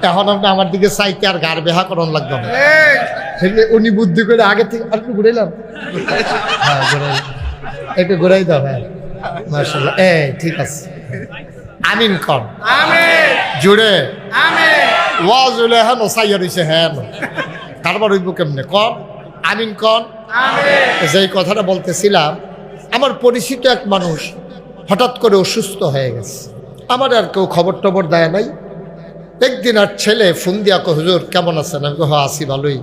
এখন আপনি আমার দিকে চাইতে আর গার বেহা করন লাগবে না। উনি বুদ্ধি করে আগে থেকে আর একটু ঘুরাইলাম, একটু ঘুরাই দাও। হ্যাঁ মাশাআল্লাহ, ঠিক আছে। আমিন কন জুড়ে ওয়াজ হলে হ্যাঁ নসাইয়া রয়েছে। হ্যাঁ কারবার হইব কেমনে কন আমিন কন। যেই কথাটা বলতেছিলাম, আমার পরিচিত এক মানুষ হঠাৎ করে অসুস্থ হয়ে গেছে। আমার আর কেউ খবর টবর দেয় নাই। একদিন আর ছেলে ফোন দিয়া কো হুজুর কেমন আছেন? আমি হ্যাঁ আছি ভালোই।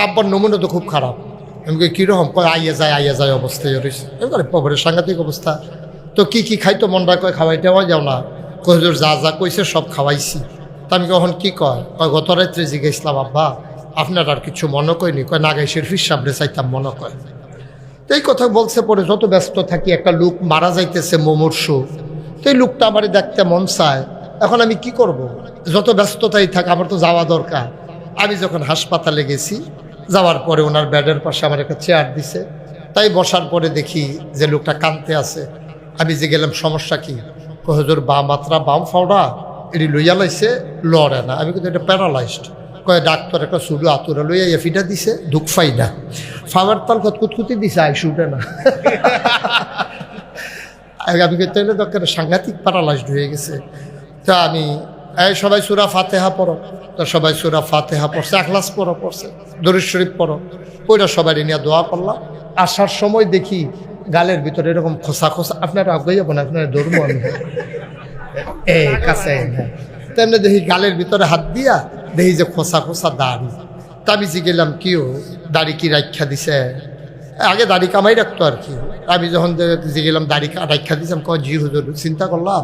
আব্বার নমুনা তো খুব খারাপ। আমি কীরকম? কয় আইয়া যায় অবস্থায় রয়েছে। এবারে পবরের সাংঘাতিক অবস্থা। তো কি খাইতো মনটা কয় খাওয়াইতেও যাও না। কয় হুজুর যা যা কইছে সব খাওয়াইছি। তা আমি কখন কি কয় গত রাত্রে জিজ্ঞেসলাম আব্বা আপনার আর কিছু মনে কয়নি? কয় নাগাইশের ফিস সাবরে চাইতাম মনে কয়। তো এই কথা বলছে পরে যত ব্যস্ত থাকি একটা লোক মারা যাইতেছে মুমূর্ষু, তো এই লোকটা আমার দেখতে মন চায়। এখন আমি কি করব? যত ব্যস্ততাই থাক আমার তো যাওয়া দরকার। আমি যখন হাসপাতালে গেছি, যাওয়ার পরে ওনার বেডের পাশে আমার একটা চেয়ার দিছে। তাই বসার পরে দেখি যে লোকটা কাঁদতে আছে। আমি যে গেলাম সমস্যা কি? হুজুর বাম মাত্রা বাম ফাওড়া এটি লইয়া লাইছে, লড়ে না। আমি কিন্তু এটা প্যারালাইজড। কয়ে ডাক্তার একটা সুডু আতুরা লইয়া এফিটা দিছে, দুঃখ পাই না। ফাওয়ার তাল কুতকুতি দিছে, আইসি উঠে না। আমি কিন্তু ডক্টর সাংঘাতিক প্যারালাইজড হয়ে গেছে। তা আমি সবাই সূরা ফাতিহা পড়ো, তো সবাই সূরা ফাতিহা পড়ছে, ইখলাস পড়ছে, দরুদ শরীফ পড়ো। ওইটা সবাই নিয়ে দোয়া করলাম। আসার সময় দেখি গালের ভিতরে এরকম খোসা খোসা। আপনারা আগে যাবো না, আপনারা ধর্ম আমি কাছে তেমনি দেখি গালের ভিতরে হাত দিয়া দেখি যে খোসা খোসা দাড়ি। তা আমি গেলাম কিও দাড়ি কি রাখা দিছে? আগে দাড়ি কামাই রাখতো আর কি। আমি যখন গেলাম দাড়ি রাখা দিয়েছিলাম, কয় জি হুজুর। চিন্তা করলাম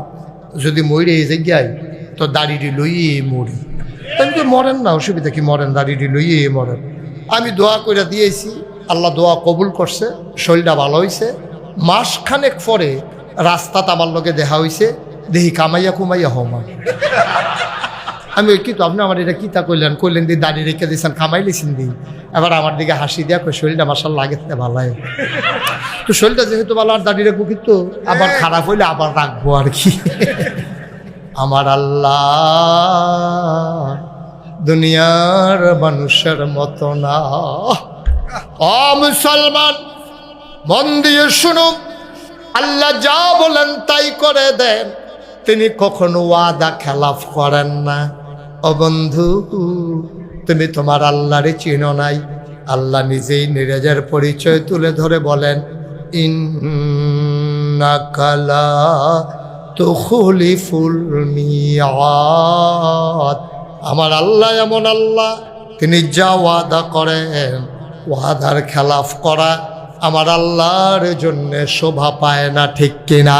যদি মরে এই জায়গায় তো দাড়িটি লইয়ে মরি। আমি তো মরেন না, অসুবিধা কি? মরেন, দাড়িটি লইয়ে মরেন। আমি দোয়া করে দিয়েছি, আল্লাহ দোয়া কবুল করছে, শরীরটা ভালো হয়েছে। মাসখানেক পরে রাস্তাতে আমার লোকে দেখা হয়েছে, দেখি কামাইয়া কুমাইয়া হমা। আমি কি তো আপনি আমার এটা কিতা কইলেন দিয়ে দাড়ি রেখে দিয়েছেন, কামাই লিছেন দিই। এবার আমার দিকে হাসি দেওয়া কই শরীরটা মাসাল্লাহ আগের থেকে ভালো হয়। তো শরীরটা যেহেতু ভালো, আর দাড়ি রাখবো কিন্তু আবার খারাপ হইলে আবার রাখবো আর কি। আমার আল্লাহ দুনিয়ার মানুষের মতো না। ও মুসলমান মন দিয়ে শুনুন, আল্লাহ যা বলেন তাই করে দেন, তিনি কখনো ওয়াদা খেলাফ করেন না। ও বন্ধু, তুমি তোমার আল্লাহরে চিনো নাই। আল্লাহ নিজেই নিজের পরিচয় তুলে ধরে বলেন, ইন্নাকা লা তুখলিফুল মিয়াদ। আমার আল্লাহ এমন আল্লাহ, তিনি যা ওয়াদা করেন, ওয়াদার খেলাফ করা আমার আল্লাহর জন্য শোভা পায় না, ঠিক কিনা?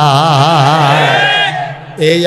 এই